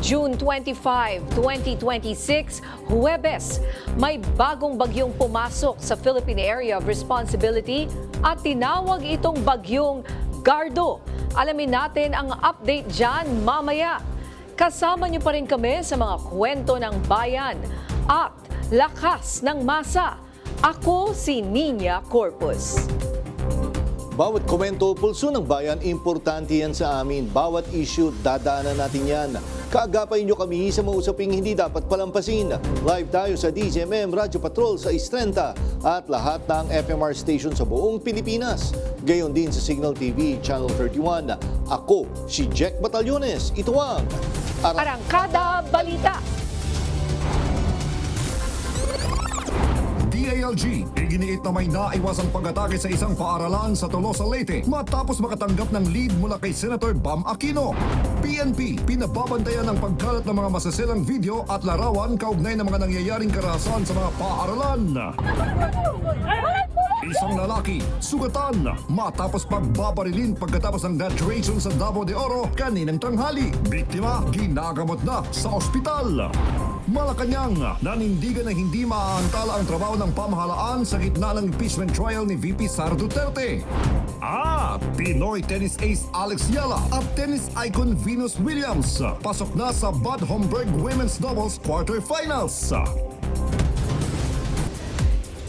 June 25, 2026, Huwebes, may bagong bagyong pumasok sa Philippine Area of Responsibility at tinawag itong bagyong Gardo. Alamin natin ang update dyan mamaya. Kasama niyo pa rin kami sa mga kwento ng bayan at lakas ng masa. Ako si Nina Corpus. Bawat komento, pulso ng bayan, importante yan sa amin. Bawat issue, dadaanan natin yan. Kaagapay nyo kami sa mga usaping hindi dapat palampasin. Live tayo sa DZMM Radio Patrol sa Istrenta at lahat ng FMR station sa buong Pilipinas. Gayon din sa Signal TV Channel 31. Ako, si Jack Batallones. Ito ang Arangkada Balita. DILG, iginiit na may naiwasang pag-atake sa isang paaralan sa Tolosa, Leyte matapos makatanggap ng lead mula kay Senator Bam Aquino. PNP, pinababantayan ang pagkalat ng mga masasilang video at larawan kaugnay ng mga nangyayaring karahasan sa mga paaralan. Isang lalaki, sugatan, matapos pagbabarilin pagkatapos ng graduation sa Davao de Oro kaninang tanghali. Biktima, ginagamot na sa ospital. Malacanang, nanindigan na hindi maaantala ang trabaho ng pamahalaan sa gitna ng impeachment trial ni VP Sara Duterte. Pinoy tennis ace Alex Yala at tennis icon Venus Williams pasok na sa Bad Homburg Women's Doubles Quarterfinals.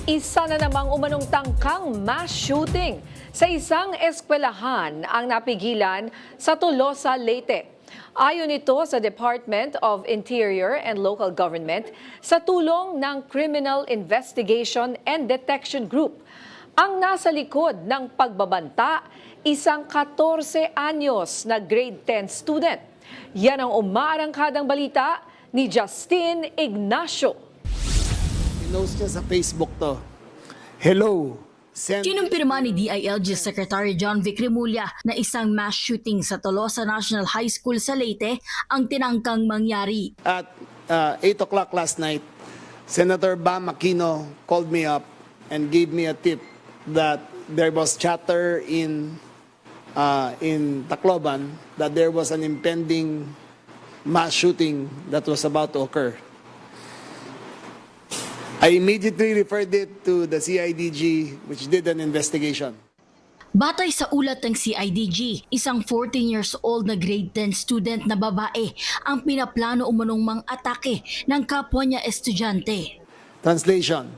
Isa na namang umanong tangkang mass shooting sa isang eskwelahan ang napigilan sa Tolosa, Leyte. Ayon ito sa Department of Interior and Local Government sa tulong ng Criminal Investigation and Detection Group. Ang nasa likod ng pagbabanta, isang 14 anyos na grade 10 student. Yan ang umaarangkadang balita ni Justin Ignacio. Pinost niya sa Facebook to. Hello. Kinumpirma ni DILG Secretary John Vic Remulla na isang mass shooting sa Tolosa National High School sa Leyte ang tinangkang mangyari. At 8 o'clock last night, Senator Bam Aquino called me up and gave me a tip that there was chatter in Tacloban that there was an impending mass shooting that was about to occur. I immediately referred it to the CIDG, which did an investigation. Batay sa ulat ng CIDG, isang 14 years old na grade 10 student na babae ang pinaplano umanong mang-atake ng kapwa niya estudyante. Translation,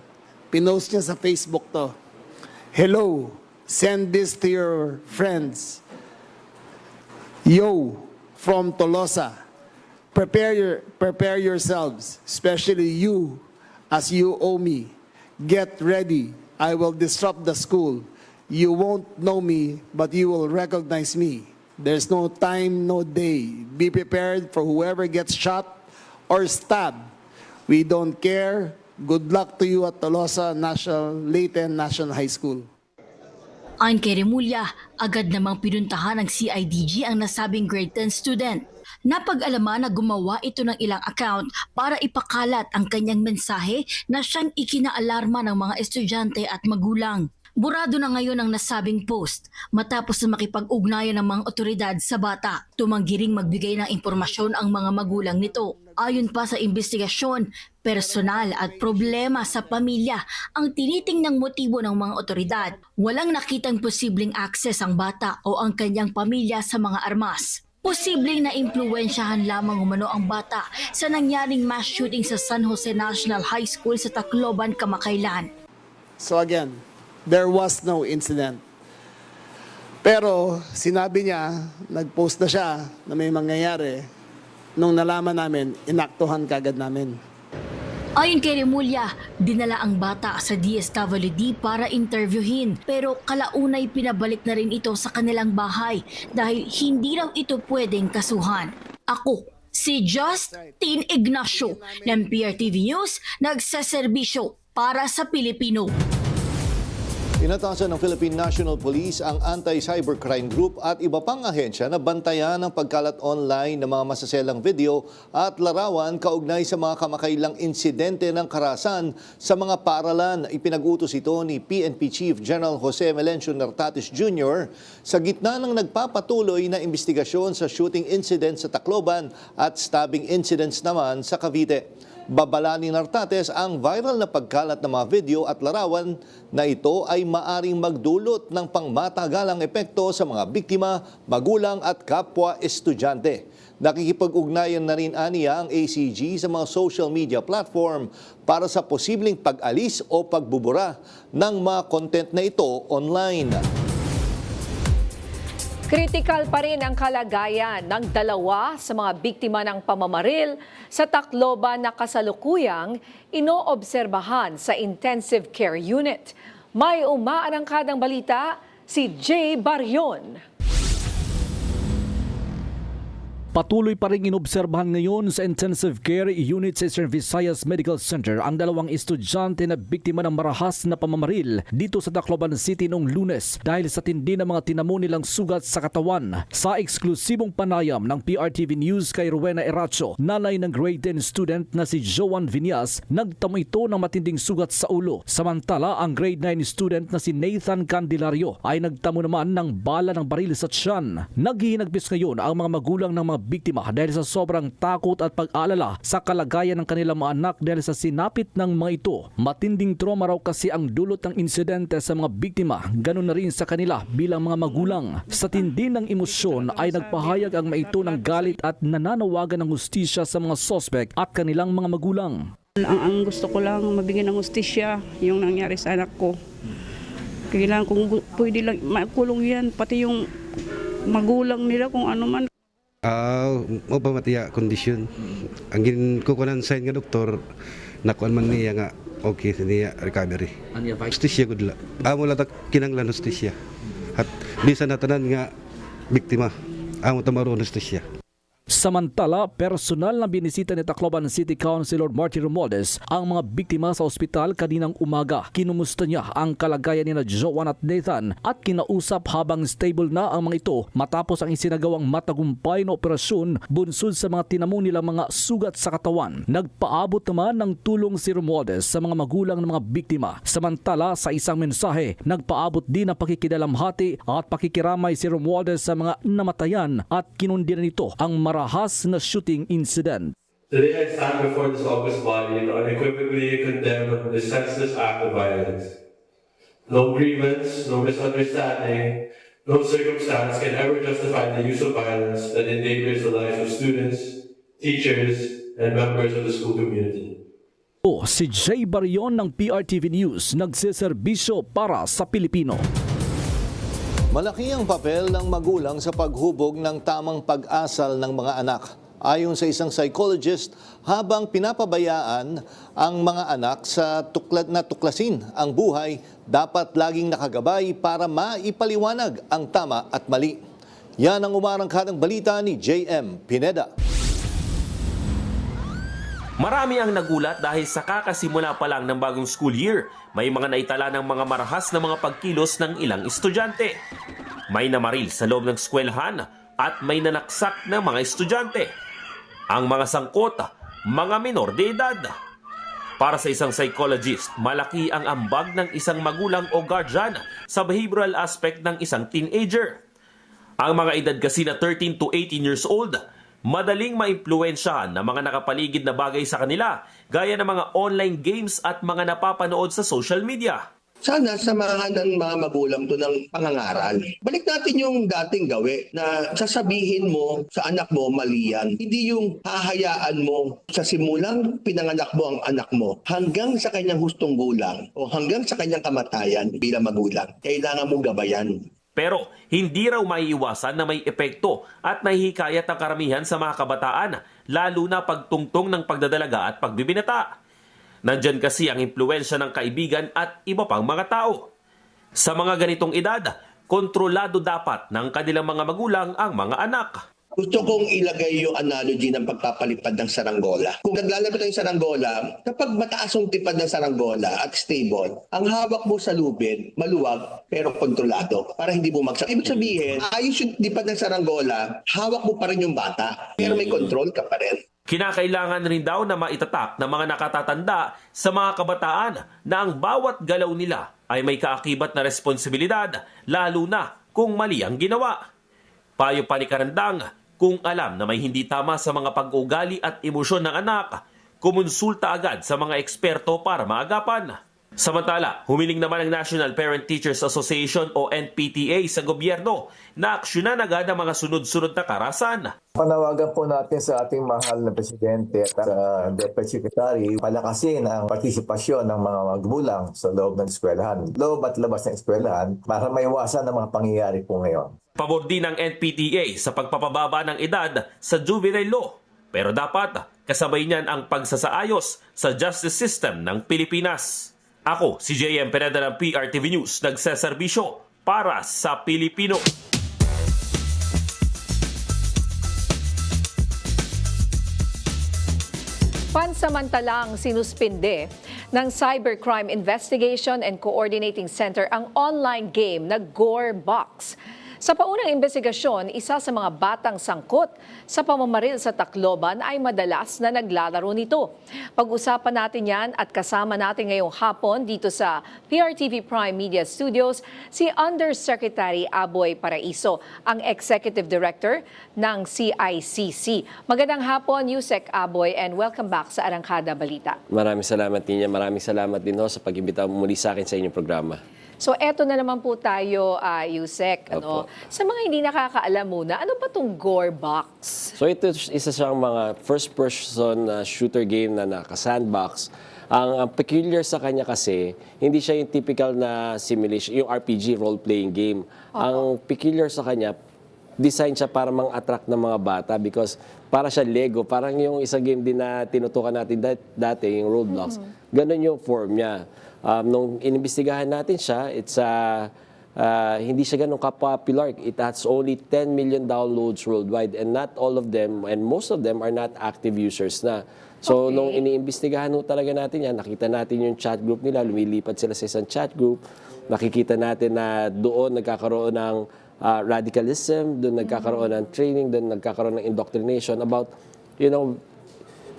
pinost niya sa Facebook to. Hello, send this to your friends. Yo, from Tolosa, prepare yourselves, especially you, as you owe me. Get ready. I will disrupt the school. You won't know me, but you will recognize me. There's no time, no day. Be prepared for whoever gets shot or stabbed. We don't care. Good luck to you at Tolosa Leyte National High School. Ayon kay Remulla, agad namang pinuntahan ng CIDG ang nasabing grade 10 student. Napag-alaman na gumawa ito ng ilang account para ipakalat ang kanyang mensahe na siyang ikinaalarma ng mga estudyante at magulang. Burado na ngayon ang nasabing post matapos na makipag-ugnayan ng mga otoridad sa bata. Tumanggi ring magbigay ng impormasyon ang mga magulang nito. Ayon pa sa investigasyon, personal at problema sa pamilya ang tinitingnang motibo ng mga otoridad. Walang nakitang posibleng access ang bata o ang kanyang pamilya sa mga armas. Posibleng na-impluwensyahan lamang umano ang bata sa nangyaring mass shooting sa San Jose National High School sa Tacloban kamakailan. So again, there was no incident. Pero sinabi niya, nag-post na siya na may mangyayari. Nung nalaman namin, inaktuhan kagad namin. Ayon kay Remulla, dinala ang bata sa DSWD para interviewin pero kalaunay pinabalik na rin ito sa kanilang bahay dahil hindi raw ito pwedeng kasuhan. Ako, si Justin Ignacio ng PRTV News, nagseserbisyo para sa Pilipino. Inatasan ng Philippine National Police ang Anti-Cybercrime Group at iba pang ahensya na bantayan ang pagkalat online ng mga masaselang video at larawan kaugnay sa mga kamakailang insidente ng karahasan sa mga paaralan. Ipinag-utos ito ni PNP Chief General Jose Melencio Nartates Jr. sa gitna ng nagpapatuloy na investigasyon sa shooting incident sa Tacloban at stabbing incidents naman sa Cavite. Babala ni Nartates ang viral na pagkalat ng mga video at larawan na ito ay maaring magdulot ng pangmatagalang epekto sa mga biktima, magulang at kapwa estudyante. Nakikipag-ugnayan na rin aniya ang ACG sa mga social media platform para sa posibleng pag-alis o pagbubura ng mga content na ito online. Critical pa rin ang kalagayan ng dalawa sa mga biktima ng pamamaril sa Tacloban na kasalukuyang inoobserbahan sa intensive care unit. May umaarangkadang balita si Jay Barrion. Patuloy pa rin inobserbahan ngayon sa intensive care unit sa Eastern Visayas Medical Center ang dalawang estudyante na biktima ng marahas na pamamaril dito sa Tacloban City noong Lunes dahil sa tindi ng mga tinamo nilang sugat sa katawan. Sa eksklusibong panayam ng PRTV News kay Rowena Eracho, nanay ng grade 10 student na si Joan Viñas, nagtamo ito ng matinding sugat sa ulo. Samantala, ang grade 9 student na si Nathan Candelario ay nagtamo naman ng bala ng baril sa tiyan. Naghihinagpis ngayon ang mga magulang ng mga biktima dahil sa sobrang takot at pag-alala sa kalagayan ng kanilang mga anak dahil sa sinapit ng mga ito. Matinding trauma raw kasi ang dulot ng insidente sa mga biktima, ganun na rin sa kanila bilang mga magulang. Sa tindi ng emosyon ay nagpahayag ang mga ito ng galit at nananawagan ng hustisya sa mga sospek at kanilang mga magulang. Ang gusto ko lang mabigyan ng hustisya yung nangyari sa anak ko. Kailangan kung pwede lang makulong yan, pati yung magulang nila kung ano man. O pa matiya kondisyon. Ang ginkukunan sign nga doktor, nakuan man niya nga okay niya recovery. Hustisya gud la. Amo la kinanglan hustisya. At bisan na tanan nga biktima, amo tamaron hustisya. Samantala, personal na binisita ni Tacloban City Councilor Marty Romualdez ang mga biktima sa ospital kaninang umaga. Kinumusta niya ang kalagayan nina Joan at Nathan at kinausap habang stable na ang mga ito matapos ang isinagawang matagumpay na operasyon bunsod sa mga tinamo nilang mga sugat sa katawan. Nagpaabot naman ng tulong si Romualdez sa mga magulang ng mga biktima. Samantala, sa isang mensahe, nagpaabot din ng pakikidalamhati at pakikiramay si Romualdez sa mga namatayan at kinundinan nito ang marahas na shooting incident. Today I stand before this august body and unequivocally condemn this senseless act of violence. No grievance, no misunderstanding, no circumstance can ever justify the use of violence that endangers the lives of students, teachers, and members of the school community. Si Jay Barrion ng PRTV News, nagseserbisyo para sa Pilipino. Malaki ang papel ng magulang sa paghubog ng tamang pag-asal ng mga anak. Ayon sa isang psychologist, habang pinapabayaan ang mga anak sa tuklasin ang buhay, dapat laging nakagabay para maipaliwanag ang tama at mali. Yan ang umarangkadang balita ni JM Pineda. Marami ang nagulat dahil sa kakasimula pa lang ng bagong school year, may mga naitala ng mga marahas na mga pagkilos ng ilang estudyante. May namaril sa loob ng eskwelahan at may nanaksak ng mga estudyante. Ang mga sangkot, mga minor de edad. Para sa isang psychologist, malaki ang ambag ng isang magulang o guardian sa behavioral aspect ng isang teenager. Ang mga edad kasi na 13 to 18 years old, madaling maimpluwensyahan ng mga nakapaligid na bagay sa kanila, gaya ng mga online games at mga napapanood sa social media. Sana samahan ng mga magulang to ng pangangaral. Balik natin yung dating gawi na sasabihin mo sa anak mo mali yan. Hindi yung hahayaan mo sa simulang pinanganak mo ang anak mo hanggang sa kanyang hustong gulang o hanggang sa kanyang kamatayan bilang magulang. Kailangan mo gabayan. Pero hindi raw maiiwasan na may epekto at nahihikayat ang karamihan sa mga kabataan, lalo na pagtungtong ng pagdadalaga at pagbibinata. Nandyan kasi ang impluwensya ng kaibigan at iba pang mga tao. Sa mga ganitong edad, kontrolado dapat ng kanilang mga magulang ang mga anak. Gusto kong ilagay yung analogy ng pagpapalipad ng saranggola. Kung naglalapit ng saranggola, kapag mataas yung tipad ng saranggola at stable, ang hawak mo sa lubid, maluwag pero kontrolado para hindi bumagsak. Ibig sabihin, ayos yung tipad ng saranggola, hawak mo pa rin yung bata, pero may control ka pa rin. Kinakailangan rin daw na maitatak ng mga nakatatanda sa mga kabataan na ang bawat galaw nila ay may kaakibat na responsibilidad, lalo na kung mali ang ginawa. Payo pa ni Karandang, kung alam na may hindi tama sa mga pag-ugali at emosyon ng anak, kumonsulta agad sa mga eksperto para maagapan. Samantala, humiling naman ang National Parent Teachers Association o NPTA sa gobyerno na aksyonan agad ang mga sunod-sunod na karasan. Panawagan po natin sa ating mahal na Presidente at Deputy Secretary palakasin ang partisipasyon ng mga magulang sa loob ng eskwelahan, loob at labas ng eskwelahan para maiwasan ang mga pangyayari po ngayon. Pabor din ng NPTA sa pagpapababa ng edad sa juvenile law. Pero dapat kasabay niyan ang pagsasaayos sa justice system ng Pilipinas. Ako, si JM Pineda ng PRTV News, nagseserbisyo para sa Pilipino. Pansamantalang sinuspinde ng Cybercrime Investigation and Coordinating Center ang online game na Gore Box. Sa paunang investigasyon, isa sa mga batang sangkot sa pamamaril sa Tacloban ay madalas na naglalaro nito. Pag-usapan natin yan at kasama natin ngayong hapon dito sa PRTV Prime Media Studios si Undersecretary Aboy Paraiso, ang Executive Director ng CICC. Magandang hapon, Yusek Aboy, and welcome back sa Arangkada Balita. Maraming salamat Ninya. Maraming salamat din ho sa pag-imbita muli sa akin sa inyong programa. So eto na naman po tayo, Yusek. Sa mga hindi nakakaalam muna, ano ba itong Gore Box? So ito isa siyang mga first-person shooter game na naka-sandbox. Ang peculiar sa kanya kasi, hindi siya yung typical na simulation, yung RPG role-playing game. Ang peculiar sa kanya, design siya para mang-attract ng mga bata because para siya Lego. Parang yung isang game din na tinutukan natin dati, yung Roblox. Ganon yung form niya. Nung inimbestigahan natin siya, hindi siya ganun ka-popular. It has only 10 million downloads worldwide and not all of them, and most of them are not active users na. So, nung iniimbestigahan talaga natin yan, nakita natin yung chat group nila, lumilipat sila sa isang chat group, nakikita natin na doon nagkakaroon ng radicalism, doon nagkakaroon ng training, doon nagkakaroon ng indoctrination about,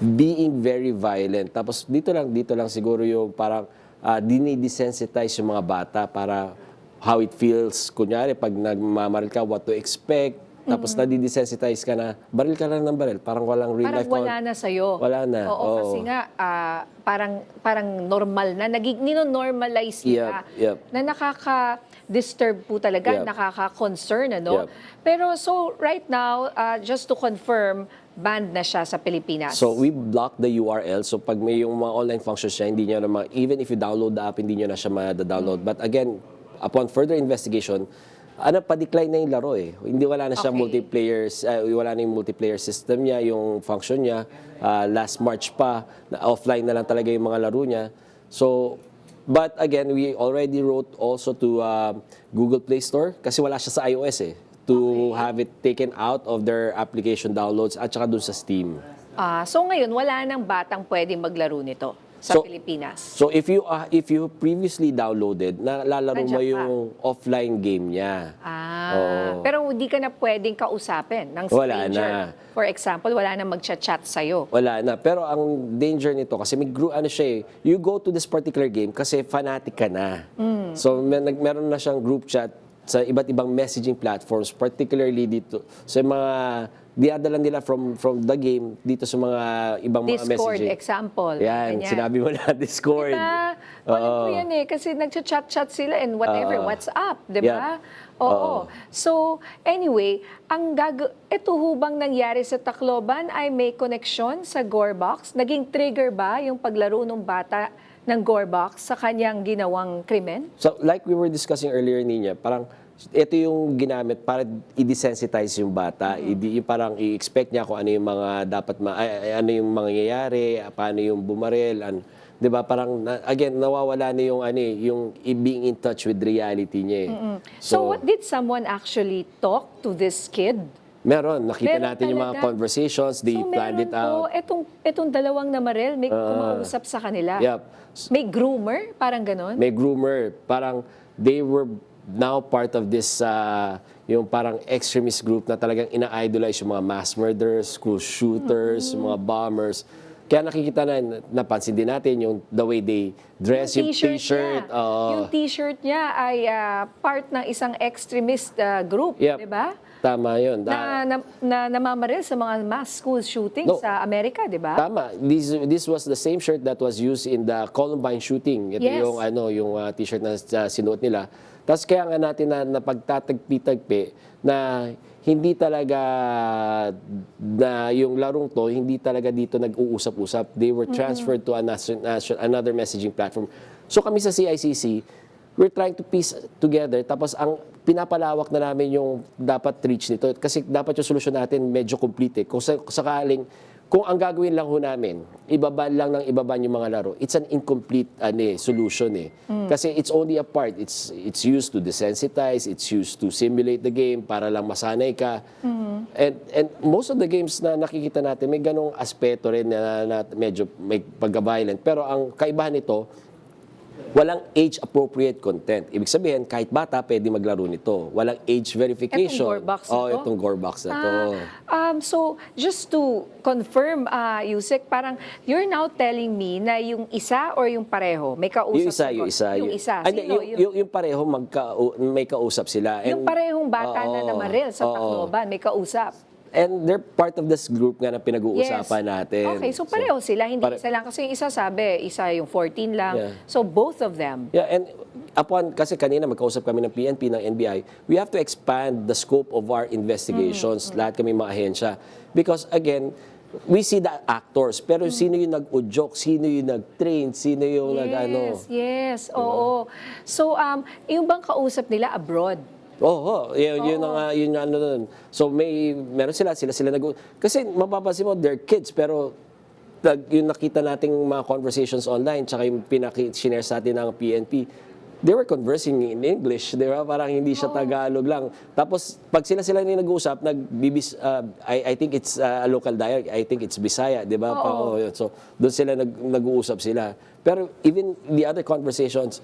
being very violent. Tapos dito lang siguro yung parang dinidesensitize yung mga bata para how it feels. Kunyari, pag nagmamaril ka, what to expect. Tapos nadidesensitize ka na, baril ka lang ng baril. Parang walang real life. Parang wala na sa'yo. Wala na. Oo, kasi nga, parang normal na. Nino-normalize nila. Na nakaka-disturb po talaga, nakaka-concern, ano? Pero so, right now, just to confirm, banned na siya sa Pilipinas. So we block the URL. So pag may yung mga online functions siya, hindi niyo na even if you download the app, hindi niyo na siya ma-download. But again, upon further investigation, pa-decline na yung laro eh. Hindi wala na siya wala na yung multiplayer system niya, yung function niya. Last March pa, offline na lang talaga yung mga laro niya. So, but again, we already wrote also to Google Play Store kasi wala siya sa iOS eh. To have it taken out of their application downloads at saka dun sa Steam. So ngayon, wala nang batang pwedeng maglaro nito sa Pilipinas. So if you previously downloaded, nalalaro mo yung offline game niya. Pero hindi ka na pwedeng kausapin ng stranger. Wala na. For example, wala na mag-chat sa'yo. Wala na. Pero ang danger nito, kasi may you go to this particular game kasi fanatic ka na. So meron na siyang group chat sa iba't ibang messaging platforms, particularly dito sa mga diadala nila from the game dito sa mga ibang mga messaging. Discord, example. Yan, sinabi mo na, Discord. Diba? Ano yan eh, kasi nag-chat sila and whatever, WhatsApp, di ba? Oo. So, anyway, ito hubang nangyari sa Tacloban ay may connection sa Gore Box? Naging trigger ba yung paglaro ng bata ng Gore Box sa kanyang ginawang krimen? So, like we were discussing earlier, Ninya, parang ito yung ginamit para i-desensitize yung bata. Parang i-expect niya kung ano yung mga ano yung mangyayari, paano yung bumaril, 'di ba? Parang again nawawala na yung yung being in touch with reality niya. So what did someone actually talk to this kid Meron. Nakita Meron natin yung mga talaga. conversations. They planned it out. Etong dalawang namarel, may kumausap sa kanila. Yep. May groomer, parang ganon. May groomer. Parang they were now part of this, yung parang extremist group na talagang ina-idolize yung mga mass murderers, school shooters, mga bombers. Kaya nakikita napansin din natin yung the way they dress, yung t-shirt. Niya. Yung t-shirt niya ay part ng isang extremist group, Yep. di ba? Tama yun. Na namamaril sa mga mass school shootings sa Amerika, di ba? Tama. This was the same shirt that was used in the Columbine shooting. Ito Yes. yung t-shirt na sinuot nila. Tapos kaya nga natin na pagtatagpi-tagpi na hindi talaga na yung larong to, hindi talaga dito nag-uusap-usap. They were transferred to another messaging platform. So kami sa CICC, we're trying to piece together. Tapos ang pinapalawak na namin yung dapat reach nito. Kasi dapat yung solusyon natin medyo complete. Kung sakaling, kung ang gagawin lang ho namin, ibaban lang ng ibaban yung mga laro, it's an incomplete solution eh. Kasi it's only a part. It's used to desensitize, it's used to simulate the game para lang masanay ka. And most of the games na nakikita natin, may ganong aspeto rin na medyo may pagka-violent. Pero ang kaibahan nito, walang age-appropriate content. Ibig sabihin, kahit bata, pwede maglaro nito. Walang age verification. Itong Gorebox na to? Itong Gorebox na to. So, just to confirm, Yusek, parang you're now telling me na yung isa or yung pareho? May kausap? Yung isa. Yung isa. Ay, Sino? yung pareho, may kausap sila. Yung parehong bata na namaril sa Tacloban, may kausap. And they're part of this group nga na pinag-uusapan natin. Okay, so pareho sila, hindi isa lang. Kasi yung isa sabi, isa yung 14 lang. Yeah. So both of them. Yeah, and kasi kanina magkausap kami ng PNP, ng NBI, we have to expand the scope of our investigations, lahat kami mga ahensya. Because again, we see the actors, pero sino yung nag-udyok, sino yung nag-train, sino yung nag-ano. Yes, oo. So, yung bang kausap nila abroad? Yun ang ano nun. So meron sila kasi mapapansin mo, they're kids, pero yung nakita nating mga conversations online, tsaka yung pinaki-share sa atin ng PNP, they were conversing in English, di ba? Parang hindi siya Tagalog lang. Tapos, pag sila yung nag-uusap, I think it's a local dialect, I think it's Bisaya, di ba? So, doon sila nag-uusap sila. Pero even the other conversations,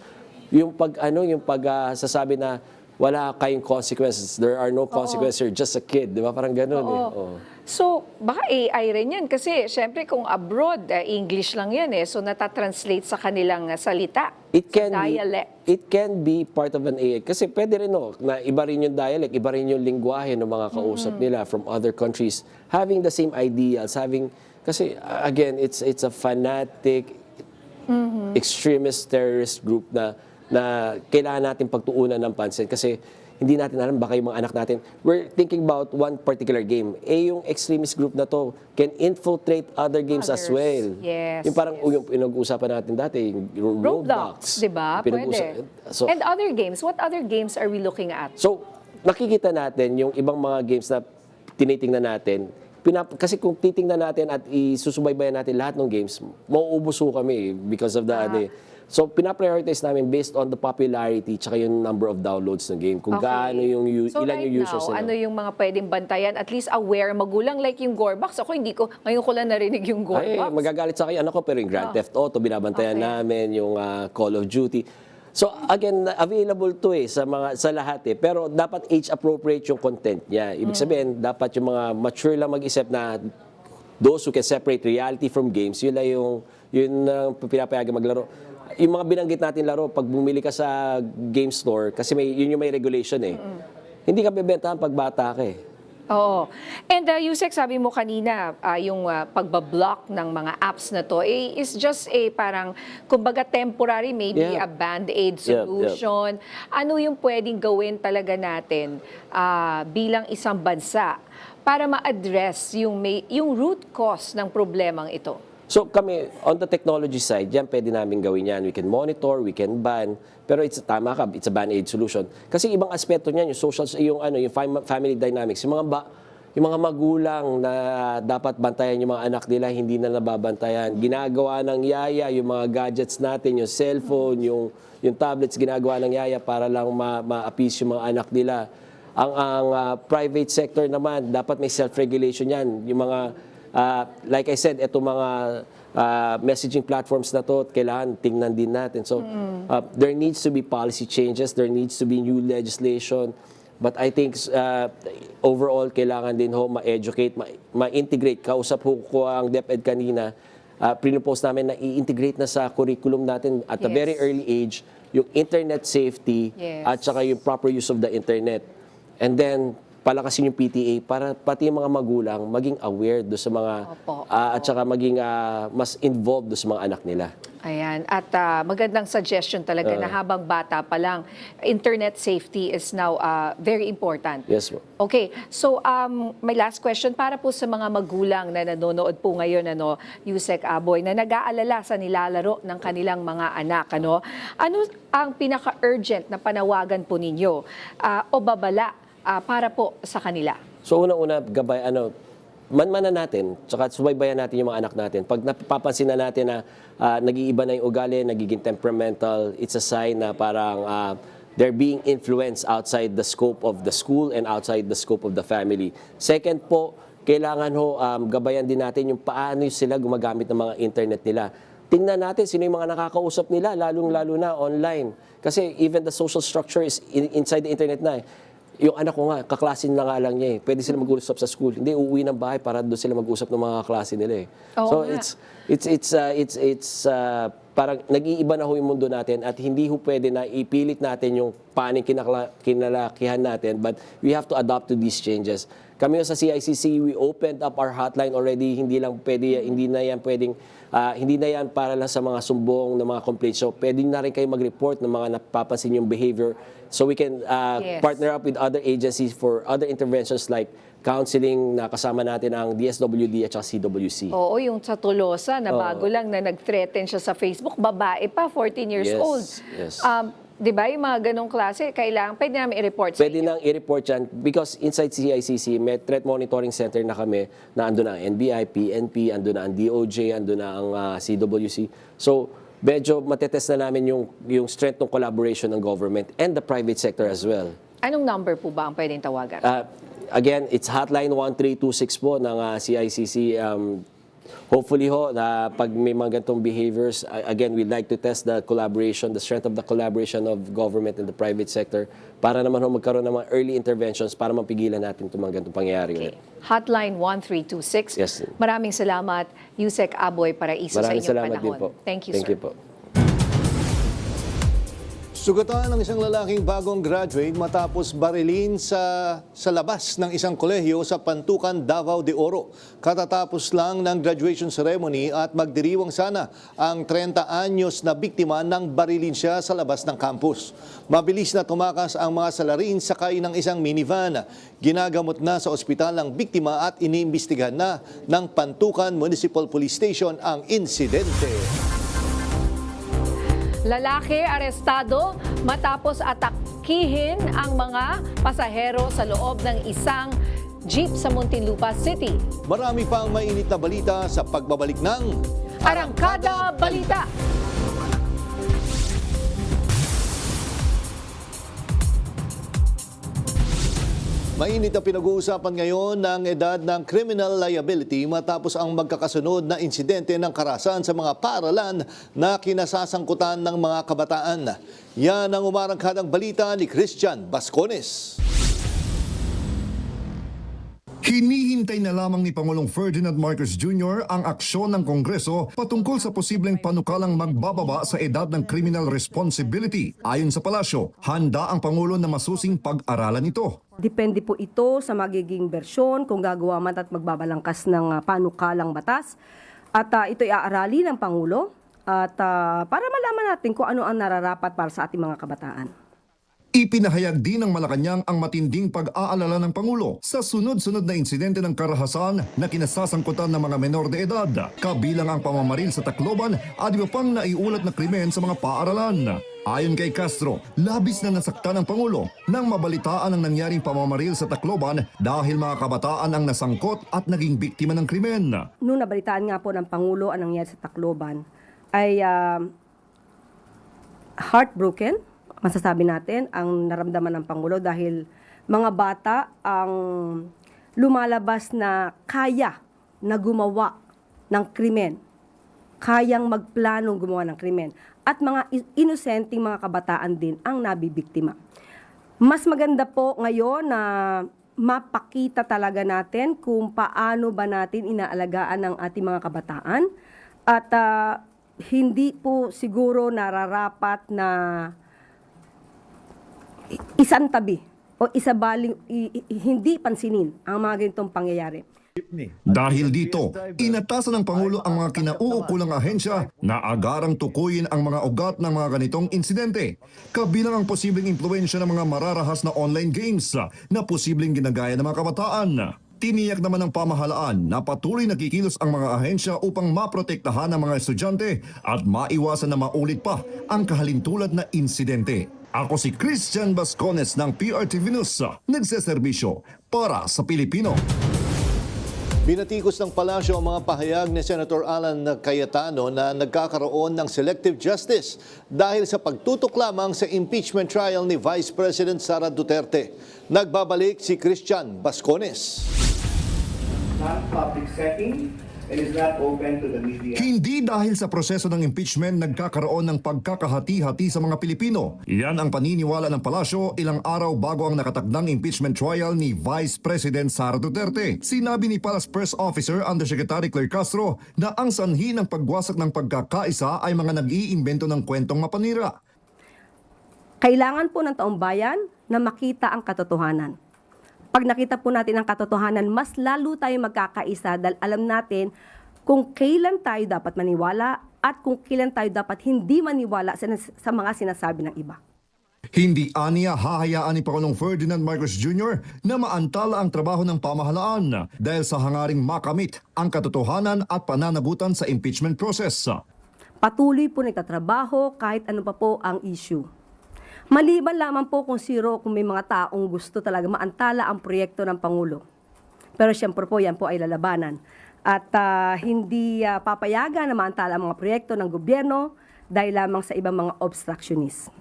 yung sasabi na, wala kayong consequences. There are no consequences. You're just a kid. Di ba? Parang ganun eh. So, baka AI rin yan. Kasi, syempre, kung abroad, English lang yan eh. So, natatranslate sa kanilang salita. Dialect. It can be part of an AI. Kasi pwede rin na iba rin yung dialect, iba rin yung lingwahe ng mga kausap nila from other countries. Having the same ideals, kasi again, it's a fanatic, extremist terrorist group na kailangan natin pagtuunan ng pansin kasi hindi natin alam baka yung mga anak natin. We're thinking about one particular game. Yung extremist group na to can infiltrate other games as well. Yes. Yung parang yung pinag-uusapan natin dati, yung Roblox, di ba? Pwede. So, And other games. What other games are we looking at? so, nakikita natin yung ibang mga games na tinitingnan natin. Kasi kung titingnan natin at isusubaybayan natin lahat ng games, mauubuso kami because of the So, pinaprioritize namin based on the popularity tsaka yung number of downloads ng game. Kung gaano yung, ilan yung users nila. Ano yung mga pwedeng bantayan? At least aware magulang like yung Gorebox. Ako ngayon ko lang narinig yung Gorebox. Ay, magagalit sa akin anak ko, pero yung Grand Theft Auto, binabantayan namin, yung Call of Duty. So, again, available to sa lahat eh. Pero dapat age-appropriate yung content niya. Ibig sabihin, dapat yung mga mature lang mag-isip na those who can separate reality from games, yun pinapayagan maglaro. Yung mga binanggit natin laro, pag bumili ka sa game store, kasi yun yung may regulation eh. Hindi ka bebentahan pag bata ka eh. Oo. And Yusek, sabi mo kanina, yung pagbablock ng mga apps na to is just parang, kumbaga temporary, maybe a band-aid solution. Ano yung pwedeng gawin talaga natin bilang isang bansa para ma-address yung root cause ng problemang ito? So kami, on the technology side, yan pwede namin gawin yan. We can monitor, we can ban, pero it's a ban-aid solution. Kasi ibang aspeto niyan, yung social, yung family dynamics, yung mga magulang na dapat bantayan yung mga anak nila, hindi na nababantayan. Ginagawa ng yaya, yung mga gadgets natin, yung cellphone, yung tablets, ginagawa ng yaya para lang ma-appease yung mga anak nila. Private sector naman, dapat may self-regulation yan. Yung mga, like I said, itong mga messaging platforms na to, kailangan tingnan din natin. So, there needs to be policy changes, there needs to be new legislation. But I think overall, kailangan din ho ma-educate, ma-integrate. Kausap ko ang DepEd kanina, pinupose namin na i-integrate na sa curriculum natin at a very early age yung internet safety at saka yung proper use of the internet. And then, palakasin yung PTA para pati yung mga magulang maging aware do sa mga at saka maging mas involved do sa mga anak nila. Ayan. At magandang suggestion talaga na habang bata pa lang, internet safety is now very important. Yes po. Okay. So, my last question para po sa mga magulang na nanonood po ngayon, Yusek Aboy, na nag-aalala sa nilalaro ng kanilang mga anak. Ano ang pinaka-urgent na panawagan po ninyo o babala para po sa kanila? So unang-una, gabay, manmanan natin, tsaka subaybayan natin yung mga anak natin. Pag napapansin na natin na nag-iiba na yung ugali, nagiging temperamental, it's a sign na parang they're being influenced outside the scope of the school and outside the scope of the family. Second po, kailangan gabayan din natin yung paano sila gumagamit ng mga internet nila. Tingnan natin sino yung mga nakakausap nila, lalong-lalo na online. Kasi even the social structure is inside the internet na. Yung anak ko nga, kaklasin na nga lang niya eh. Pwede sila mag-usap sa school. Hindi, uuwi ng bahay para doon sila mag-usap ng mga klase nila eh. So it's parang nag-iiba na ho yung mundo natin at hindi ho pwede na ipilit natin yung paning kinalakihan natin, but we have to adapt to these changes. Kami sa CICC, we opened up our hotline already. Hindi na yan para lang sa mga sumbong ng mga complaints. So pwede na rin kayo mag-report ng mga napapansin yung behavior so we can partner up with other agencies for other interventions like counseling na kasama natin ang DSWD at CWC. Oo, yung sa Tolosa na bago lang na nag-threaten siya sa Facebook, babae pa, 14 years old. Yes. Di ba yung mga ganong klase, pwede namin i-report sa Pwede nang i-report yan because inside CICC, may threat monitoring center na kami na ando na ang NBI, PNP, ando na ang DOJ, ando na ang CWC. So, medyo matetest na namin yung strength ng collaboration ng government and the private sector as well. Anong number po ba ang pwedeng tawagan? Again, it's hotline 1326 po ng CICC. Hopefully ho, na pag may mga ganitong behaviors, again, we'd like to test the collaboration, the strength of the collaboration of government and the private sector para naman ho magkaroon ng mga early interventions para mapigilan natin itong mga ganitong pangyayari. Okay. Hotline 1326. Yes. Maraming salamat, Yusek Aboy, para isa sa inyong salamat panahon. din po. Thank you, Thank sir. you po. Sugatan ng isang lalaking bagong graduate matapos barilin sa labas ng isang kolehiyo sa Pantukan, Davao de Oro. Katatapos lang ng graduation ceremony at magdiriwang sana ang 30 anyos na biktima nang barilin siya sa labas ng campus. Mabilis na tumakas ang mga salarin sakay ng isang minivan. Ginagamot na sa ospital ang biktima at iniimbestigahan na ng Pantukan Municipal Police Station ang insidente. Lalaki arestado matapos atakihin ang mga pasahero sa loob ng isang jeep sa Muntinlupa City. Marami pang mainit na balita sa pagbabalik ng Arangkada Balita. Mainit na pinag-uusapan ngayon ng edad ng criminal liability matapos ang magkakasunod na insidente ng karahasan sa mga paaralan na kinasasangkutan ng mga kabataan. Yan ang umarangkadang balita ni Christian Bascones. Hinihintay na lamang ni Pangulong Ferdinand Marcos Jr. ang aksyon ng Kongreso patungkol sa posibleng panukalang magbababa sa edad ng criminal responsibility. Ayon sa palasyo, handa ang Pangulo na masusing pag-aralan ito. Depende po ito sa magiging bersyon kung gagawa man at magbabalangkas ng panukalang batas. At ito iaarali ng Pangulo at para malaman natin kung ano ang nararapat para sa ating mga kabataan. Ipinahayag din ng Malacanang ang matinding pag-aalala ng Pangulo sa sunod-sunod na insidente ng karahasan na kinasasangkutan ng mga menor de edad, kabilang ang pamamaril sa Tacloban at iba pang naiulat na krimen sa mga paaralan. Ayon kay Castro, labis na nasaktan ng Pangulo nang mabalitaan ang nangyaring pamamaril sa Tacloban dahil mga kabataan ang nasangkot at naging biktima ng krimen. Nung nabalitaan nga po ng Pangulo ang nangyari sa Tacloban, ay heartbroken, masasabi natin, ang naramdaman ng Pangulo dahil mga bata ang lumalabas na kaya na gumawa ng krimen, kayang magplanong gumawa ng krimen, at mga inosenteng mga kabataan din ang nabibiktima. Mas maganda po ngayon na mapakita talaga natin kung paano ba natin inaalagaan ang ating mga kabataan at hindi po siguro nararapat na isantabi o hindi pansinin ang mga ganitong pangyayari. Dahil dito, inatasan ng Pangulo ang mga kinauukulang ahensya na agarang tukuyin ang mga ugat ng mga ganitong insidente, kabilang ang posibleng impluensya ng mga mararahas na online games na posibleng ginagaya ng mga kabataan. Tiniyak naman ng pamahalaan na patuloy nakikilos ang mga ahensya upang maprotektahan ang mga estudyante at maiwasan na maulit pa ang kahalintulad na insidente. Ako si Christian Bascones ng PRTV News, nagseserbisyo para sa Pilipino. Binatikos ng palasyo ang mga pahayag ni Senator Alan Cayetano na nagkakaroon ng selective justice dahil sa pagtutok lamang sa impeachment trial ni Vice President Sara Duterte. Nagbabalik si Christian Bascones. Non-public setting and is not open to the media. Hindi dahil sa proseso ng impeachment nagkakaroon ng pagkakahati-hati sa mga Pilipino. Yan ang paniniwala ng palasyo ilang araw bago ang nakatakdang impeachment trial ni Vice President Sara Duterte. Sinabi ni Palace Press Officer Undersecretary Claire Castro na ang sanhi ng pagwasak ng pagkakaisa ay mga nag-iimbento ng kwentong mapanira. Kailangan po ng taong bayan na makita ang katotohanan. Pag nakita po natin ang katotohanan, mas lalo tayo magkakaisa dahil alam natin kung kailan tayo dapat maniwala at kung kailan tayo dapat hindi maniwala sa mga sinasabi ng iba. Hindi aniya hahayaan ni Pangulong Ferdinand Marcos Jr. na maantala ang trabaho ng pamahalaan dahil sa hangaring makamit ang katotohanan at pananagutan sa impeachment process. Patuloy po nagtatrabaho kahit ano pa po ang issue. Maliban lamang po kung may mga taong gusto talaga maantala ang proyekto ng Pangulo. Pero siyempre po yan po ay lalabanan. At hindi papayagan na maantala ang mga proyekto ng gobyerno dahil lamang sa ibang mga obstructionist.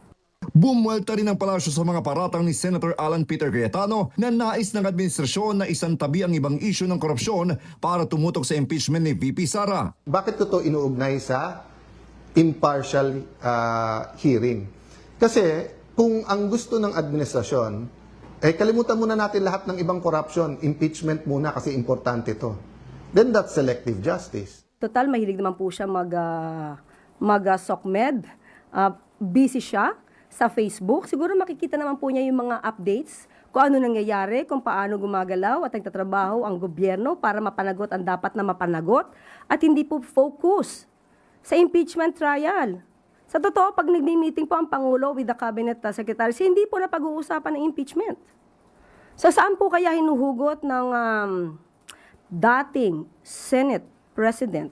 Bumuelta rin ang palasyo sa mga paratang ni Senator Alan Peter Cayetano na nais ng administrasyon na isantabi ang ibang isyu ng korupsyon para tumutok sa impeachment ni VP Sara. Bakit ko ito inuugnay sa impartial hearing? Kasi kung ang gusto ng administrasyon, kalimutan muna natin lahat ng ibang corruption, impeachment muna kasi importante ito. Then that's selective justice. Total, mahilig naman po siya mag-SOCMED. Busy siya sa Facebook. Siguro makikita naman po niya yung mga updates, kung ano nangyayari, kung paano gumagalaw at nagtatrabaho ang gobyerno para mapanagot ang dapat na mapanagot at hindi po focus sa impeachment trial. Sa totoo, pag nagmi-meeting po ang Pangulo with the Cabinet Secretaries, hindi po na pag-uusapan ng impeachment. So saan po kaya hinuhugot ng dating Senate President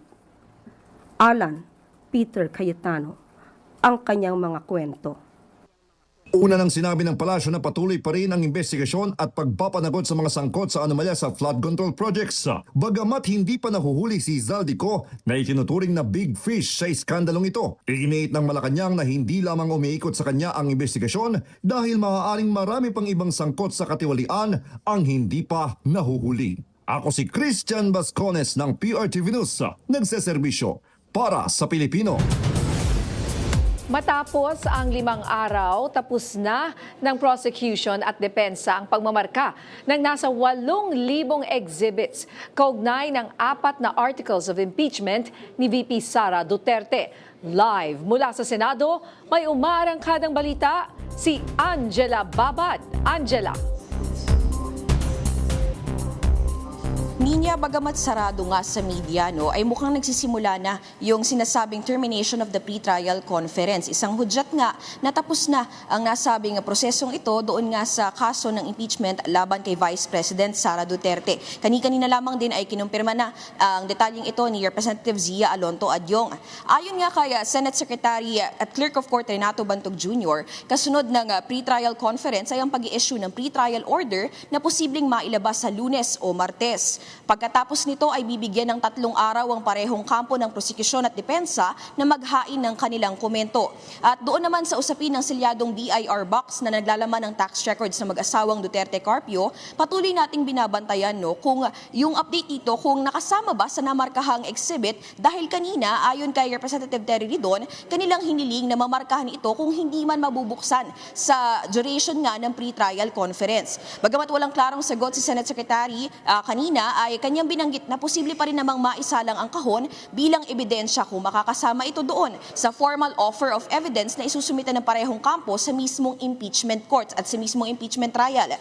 Alan Peter Cayetano ang kanyang mga kwento? Una nang sinabi ng palasyo na patuloy pa rin ang investigasyon at pagpapanagot sa mga sangkot sa anomalya sa flood control projects. Bagamat hindi pa nahuhuli si Zaldico na itinuturing na big fish sa iskandalong ito. Iginiit ng Malacanang na hindi lamang umiikot sa kanya ang investigasyon dahil maaaring marami pang ibang sangkot sa katiwalian ang hindi pa nahuhuli. Ako si Christian Bascones ng PRTV News, nagseserbisyo para sa Pilipino. Matapos ang 5 araw, tapos na ng prosecution at depensa ang pagmamarka ng nasa 8,000 exhibits kaugnay ng 4 na articles of impeachment ni VP Sara Duterte. Live mula sa Senado, may umaarangkadang balita si Angela Babad. Angela. Ninya, bagamat sarado nga sa media, ay mukhang nagsisimula na yung sinasabing termination of the pre-trial conference. Isang hudyat nga na tapos na ang nasabing prosesong ito doon nga sa kaso ng impeachment laban kay Vice President Sara Duterte. Kani-kanina lamang din ay kinumpirma na ang detalyeng ito ni Representative Zia Alonto Adyong. Ayon nga kay Senate Secretary at Clerk of Court Renato Bantog Jr., kasunod ng pre-trial conference ay ang pag-i-issue ng pre-trial order na posibleng mailabas sa Lunes o Martes. Pagkatapos nito ay bibigyan ng 3 araw ang parehong kampo ng prosekusyon at depensa na maghain ng kanilang komento. At doon naman sa usapin ng selyadong BIR box na naglalaman ng tax records ng mag-asawang Duterte Carpio, patuloy nating binabantayan kung yung update dito kung nakasama ba sa namarkahang exhibit dahil kanina ayon kay Representative Terry Ridon, kanilang hiniling na mamarkahan ito kung hindi man mabubuksan sa duration nga ng pre-trial conference. Bagamat walang klarong sagot si Senate Secretary kanina ay kanyang binanggit na posible pa rin namang maisalang ang kahon bilang ebidensya kung makakasama ito doon sa formal offer of evidence na isusumita ng parehong kampo sa mismong impeachment court at sa mismong impeachment trial.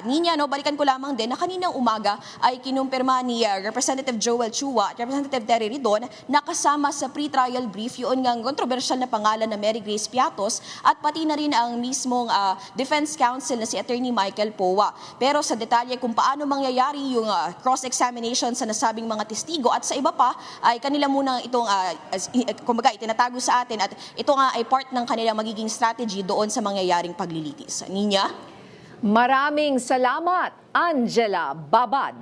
Ninya, balikan ko lamang din na kaninang umaga ay kinumpirma ni Representative Joel Chua at Representative Terry Ridon na kasama sa pre-trial brief yun ngang kontrobersyal na pangalan na Mary Grace Piatos at pati na rin ang mismong defense counsel na si Attorney Michael Powa. Pero sa detalye kung paano mangyayari yung cross-examination sa nasabing mga testigo at sa iba pa ay kanila muna itong kumbaga itinatago sa atin at ito nga ay part ng kanilang magiging strategy doon sa mangyayaring paglilitis. Ninya? Maraming salamat, Angela Babad.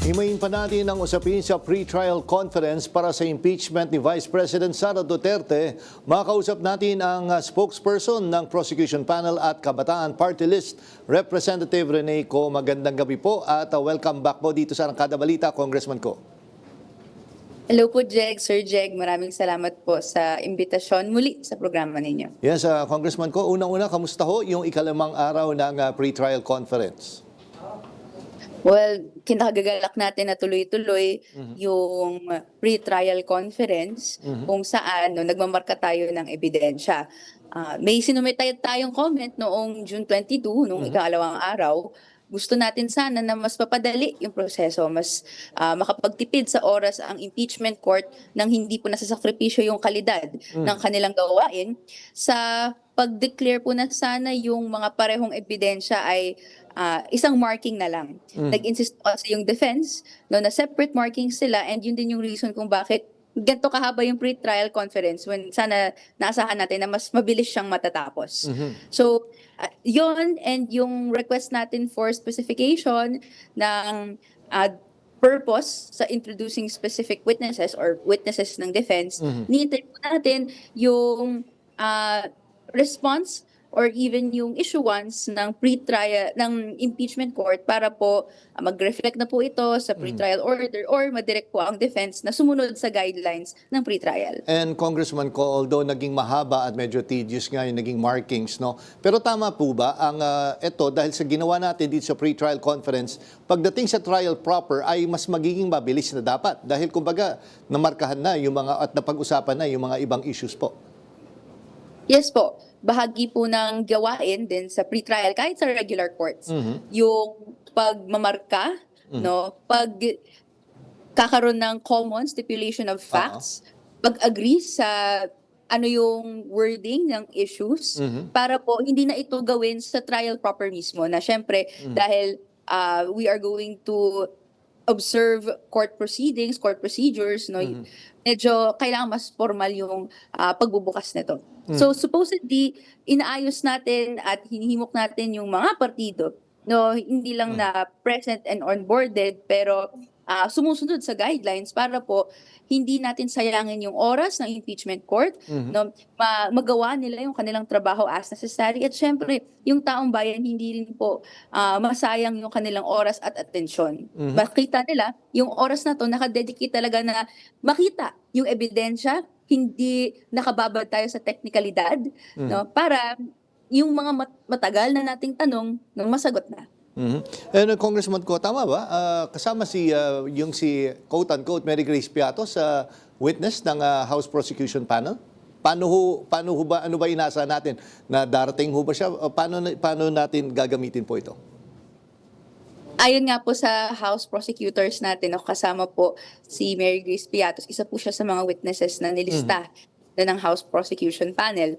Himayin pa natin ang usapin sa pre-trial conference para sa impeachment ni Vice President Sara Duterte. Makausap natin ang spokesperson ng prosecution panel at Kabataan Party List, Representative Rene Co. Magandang gabi po at welcome back po dito sa Arangkada Balita, Congressman Co. Hello po, Jeg. Sir Jeg, maraming salamat po sa imbitasyon muli sa programa ninyo. Yes, Congressman Co. Unang-una, kamusta ho yung ikalimang araw ng pre-trial conference? Well, kinakagagalak natin na tuloy-tuloy yung pre-trial conference kung saan nagmamarka tayo ng ebidensya. May sinumite tayong comment noong June 22, noong ikalawang araw. Gusto natin sana na mas papadali yung proseso, mas makapagtipid sa oras ang impeachment court nang hindi po nasasakripisyo yung kalidad ng kanilang gawain. Sa pag-declare po na sana yung mga parehong ebidensya ay isang marking na lang. Nag-insist kasi yung defense na separate markings sila and yun din yung reason kung bakit ganito kahaba yung pre-trial conference when sana naasahan natin na mas mabilis siyang matatapos. So, yon and yung request natin for specification ng purpose sa introducing specific witnesses or witnesses ng defense, nihintay po natin yung response or even yung issuance ng pre-trial ng impeachment court para po mag-reflect na po ito sa pre-trial order or madirect po ang defense na sumunod sa guidelines ng pre-trial. And Congressman Co, although naging mahaba at medyo tedious nga yung naging markings, no? Pero tama po ba ang ito dahil sa ginawa natin dito sa pre-trial conference, pagdating sa trial proper ay mas magiging mabilis na dapat dahil kumbaga namarkahan na yung mga at napag-usapan na yung mga ibang issues po. Yes po. Bahagi po ng gawain din sa pre-trial kahit sa regular courts. Yung pagmamarka, pag kakaroon ng common stipulation of facts, pag-agree sa ano yung wording ng issues para po hindi na ito gawin sa trial proper mismo na syempre dahil we are going to observe court proceedings, court procedures, medyo kailangan mas formal yung pagbubukas nito. So supposedly, inaayos natin at hinihimok natin yung mga partido, hindi lang na present and onboarded, pero sumusunod sa guidelines para po hindi natin sayangin yung oras ng impeachment court, magawa nila yung kanilang trabaho as necessary at syempre yung taong bayan hindi rin po masayang yung kanilang oras at atensyon. Makita nila yung oras na to nakadedicate talaga na makita yung ebidensya, hindi nakababad tayo sa teknikalidad, para yung mga matagal na nating tanong masagot na. And Congressman Co, tama ba? Kasama si quote-unquote Mary Grace Piatos sa witness ng House Prosecution Panel? Paano ba, ano ba inaasahan natin? Na darating ho ba siya? Paano natin gagamitin po ito? Ayon nga po sa House prosecutors natin, kasama po si Mary Grace Piatos, isa po siya sa mga witnesses na nilista na ng House Prosecution Panel.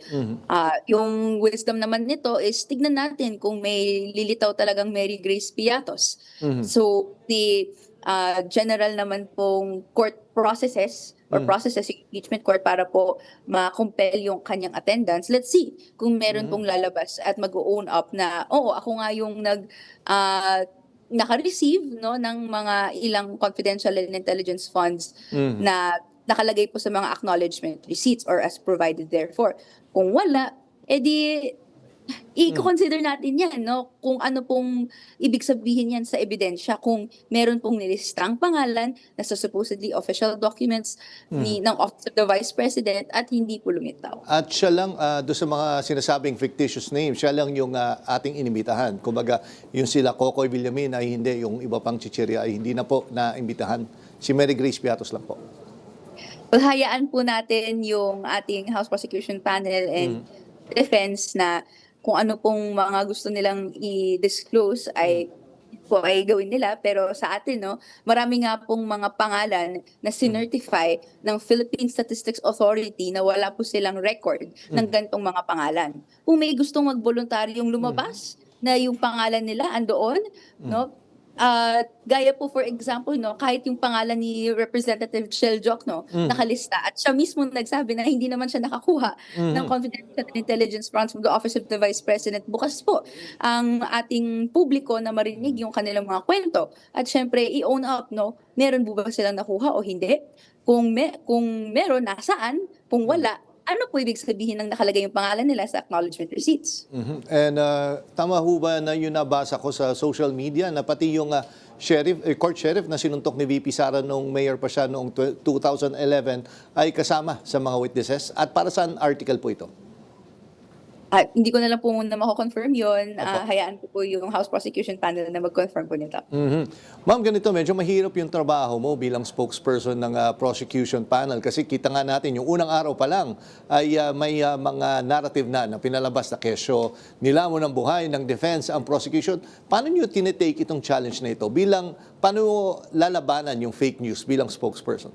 Yung wisdom naman nito is tignan natin kung may lilitaw talagang Mary Grace Piatos. So, the general naman pong court processes yung impeachment court para po ma-compel yung kanyang attendance. Let's see kung meron pong lalabas at mag-own up na, oo, ako nga yung naka-receive no, ng mga ilang confidential and intelligence funds na nakalagay po sa mga acknowledgement receipts or as provided therefore. Kung wala, edi i-consider natin yan, no? Kung ano pong ibig sabihin yan sa ebidensya, kung meron pong nilistang pangalan na sa supposedly official documents ng Office of the Vice President at hindi po lumitaw. At siya lang, doon sa mga sinasabing fictitious name, siya lang yung ating inimbitahan. Kumbaga, yung sila Cocoy Villamin ay hindi, yung iba pang chichirya ay hindi na po naimbitahan. Si Mary Grace Piatos lang po. Paghayaan po natin yung ating House Prosecution Panel and Defense na kung ano pong mga gusto nilang i-disclose ay gawin nila. Pero sa atin, no, marami nga pong mga pangalan na sinertify ng Philippine Statistics Authority na wala po silang record ng gantong mga pangalan. Kung may gustong magboluntaryong lumabas na yung pangalan nila andoon, no, gaya po for example, no, kahit yung pangalan ni Representative Sheljok, no, nakalista at siya mismo nagsabi na hindi naman siya nakakuha ng confidential intelligence funds from the Office of the Vice President. Bukas po ang ating publiko na marinig yung kanilang mga kwento at syempre i-own up, no, meron po ba silang nakuha o hindi? Kung meron, nasaan? Kung wala, ano po ibig sabihin ng nakalagay yung pangalan nila sa acknowledgement receipts? And tama ho ba na yun nabasa ko sa social media na pati yung court sheriff na sinuntok ni VP Sara nung mayor pa siya noong 2011 ay kasama sa mga witnesses? At para saan article po ito? Hindi ko na lang po muna mako-confirm yun. Hayaan ko po yung House Prosecution Panel na mag-confirm po nito. Ma'am, ganito, medyo mahirap yung trabaho mo bilang spokesperson ng Prosecution Panel kasi kita nga natin yung unang araw pa lang ay may mga narrative na pinalabas na kesyo nilamon ng buhay ng defense ang prosecution. Paano nyo tinitake itong challenge na ito? Paano lalabanan yung fake news bilang spokesperson?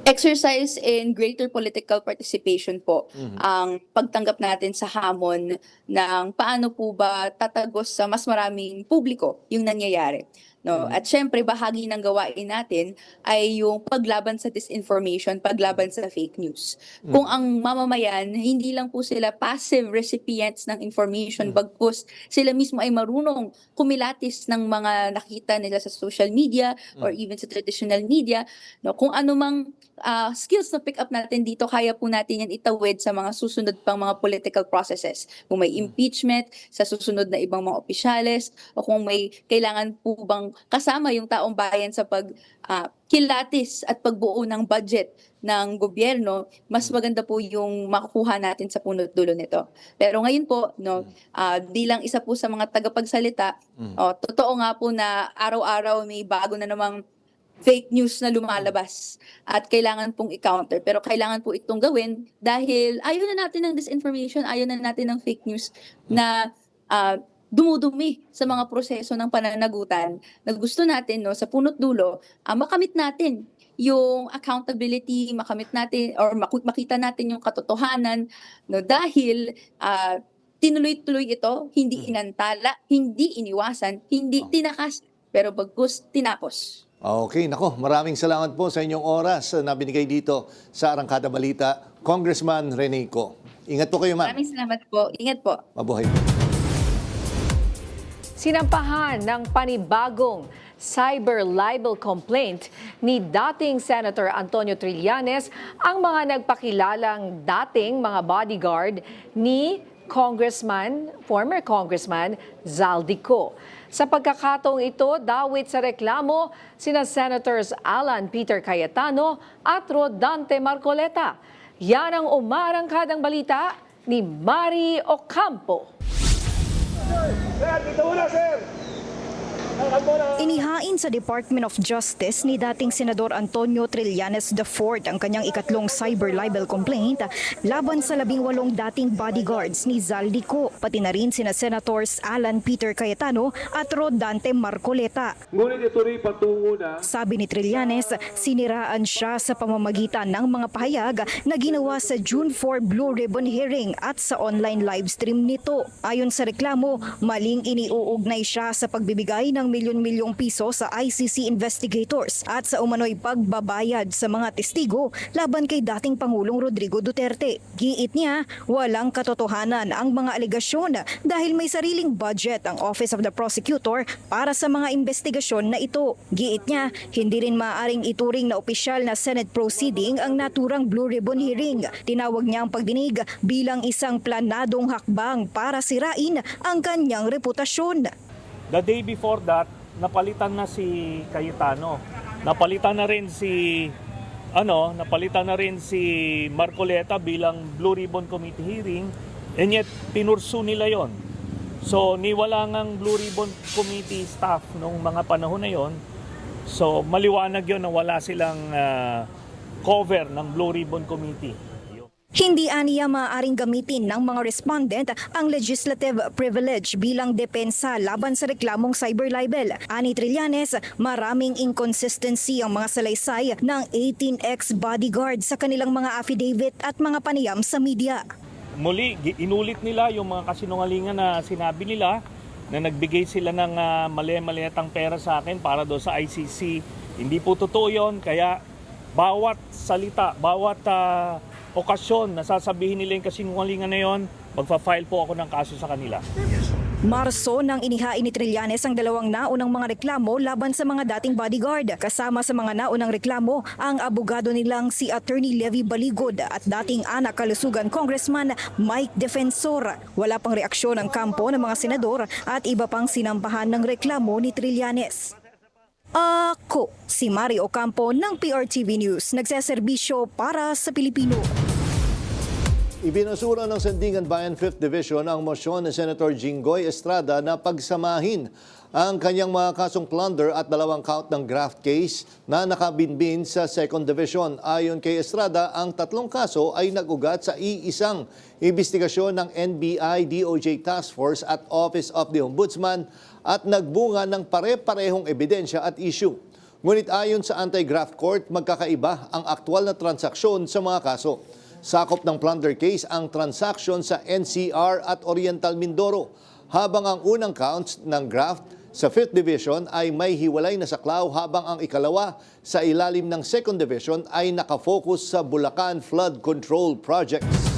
Exercise in greater political participation po ang pagtanggap natin sa hamon ng paano po ba tatagos sa mas maraming publiko yung nangyayari. No? At syempre, bahagi ng gawain natin ay yung paglaban sa disinformation, paglaban sa fake news. Kung ang mamamayan, hindi lang po sila passive recipients ng information, bagkus sila mismo ay marunong kumilatis ng mga nakita nila sa social media or even sa traditional media. No? Kung ano mang skills na pick up natin dito, kaya po natin yan itawid sa mga susunod pang mga political processes. Kung may impeachment sa susunod na ibang mga opisyales o kung may kailangan po bang kasama yung taong bayan sa pagkilatis at pagbuo ng budget ng gobyerno, mas maganda po yung makukuha natin sa punot dulo nito. Pero ngayon po, no, bilang isa po sa mga tagapagsalita, totoo nga po na araw-araw may bago na namang fake news na lumalabas at kailangan pong i-counter. Pero kailangan po itong gawin dahil ayaw na natin ng disinformation, ayaw na natin ng fake news na dumudumi sa mga proseso ng pananagutan na gusto natin, no, sa punot dulo, makamit natin yung accountability, makamit natin or makita natin yung katotohanan, no, dahil tinuloy-tuloy ito, hindi inantala, hindi iniwasan, hindi tinakas, pero bagkus tinapos. Okay, nako, maraming salamat po sa inyong oras na binigay dito sa Arangkada Balita, Congressman Rene Co. Ingat po kayo, ma'am. Maraming salamat po. Ingat po. Mabuhay. Sinampahan ng panibagong cyber libel complaint ni dating Senator Antonio Trillanes ang mga nagpakilalang dating mga bodyguard ni former Congressman Zaldico. Sa pagkakataong ito, dawit sa reklamo sina Senators Alan Peter Cayetano at Rodante Marcoleta. Yan ang umarangkadang balita ni Mari Ocampo. Inihain sa Department of Justice ni dating Senador Antonio Trillanes IV ang kanyang ikatlong cyber libel complaint laban sa 18 dating bodyguards ni Zaldico, pati na rin sina Senators Alan Peter Cayetano at Rodante Marcoleta. Ngunit ito rin patungo na Sabi ni Trillanes, siniraan siya sa pamamagitan ng mga pahayag na ginawa sa June 4 Blue Ribbon hearing at sa online livestream nito. Ayon sa reklamo, maling iniuugnay siya sa pagbibigay ng milyon-milyong piso sa ICC investigators at sa umano'y pagbabayad sa mga testigo laban kay dating Pangulong Rodrigo Duterte. Giit niya, walang katotohanan ang mga alegasyon dahil may sariling budget ang Office of the Prosecutor para sa mga investigasyon na ito. Giit niya, hindi rin maaaring ituring na opisyal na Senate proceeding ang naturang Blue Ribbon hearing. Tinawag niya ang pagdinig bilang isang planadong hakbang para sirain ang kanyang reputasyon. The day before that, napalitan na si Cayetano. Napalitan na rin si Marcoleta bilang Blue Ribbon Committee hearing, and yet pinursu nila yon. So niwala ngang Blue Ribbon Committee staff nung mga panahon na yon. So maliwanag yon na wala silang cover ng Blue Ribbon Committee. Hindi aniya maaaring gamitin ng mga respondent ang legislative privilege bilang depensa laban sa reklamong cyber libel. Ani Trillanes, maraming inconsistency ang mga salaysay ng 18 ex-bodyguard sa kanilang mga affidavit at mga panayam sa media. Muli, inulit nila yung mga kasinungalingan na sinabi nila na nagbigay sila ng mali-maliatang pera sa akin para doon sa ICC. Hindi po totoo yun, kaya bawat salita, bawat okasyon na sasabihin nila yung kasinungalingan na yon, magfa-file po ako ng kaso sa kanila. Marso nang inihain ni Trillanes ang dalawang naunang mga reklamo laban sa mga dating bodyguard. Kasama sa mga naunang reklamo ang abogado nilang si Attorney Levi Baligod at dating anak kalusugan Congressman Mike Defensor. Wala pang reaksyon ng kampo ng mga senador at iba pang sinampahan ng reklamo ni Trillanes. Ako, si Mario Ocampo ng PRTV News, nagseserbisyo para sa Pilipino. Ibinasura ng Sandigan Bayan 5th Division ang mosyon ni Senator Jinggoy Estrada na pagsamahin ang kanyang mga kasong plunder at 2 count ng graft case na nakabinbin sa 2nd Division. Ayon kay Estrada, ang 3 kaso ay nag-ugat sa iisang investigasyon ng NBI, DOJ Task Force at Office of the Ombudsman at nagbunga ng pare-parehong ebidensya at issue. Ngunit ayon sa Anti-Graft Court, magkakaiba ang aktwal na transaksyon sa mga kaso. Sakop ng plunder case ang transaksyon sa NCR at Oriental Mindoro, habang ang unang counts ng graft sa 5th Division ay may hiwalay na saklaw, habang ang ikalawa sa ilalim ng 2nd Division ay nakafocus sa Bulacan Flood Control Projects.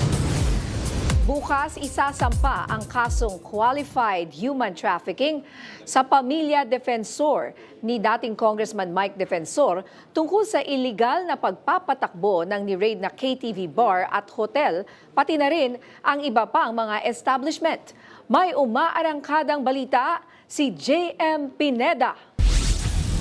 Bukas, isasampa ang kasong qualified human trafficking sa pamilya Defensor ni dating Congressman Mike Defensor tungkol sa iligal na pagpapatakbo ng ni-raid na KTV bar at hotel, pati na rin ang iba pang mga establishment. May umaarangkadang balita si JM Pineda.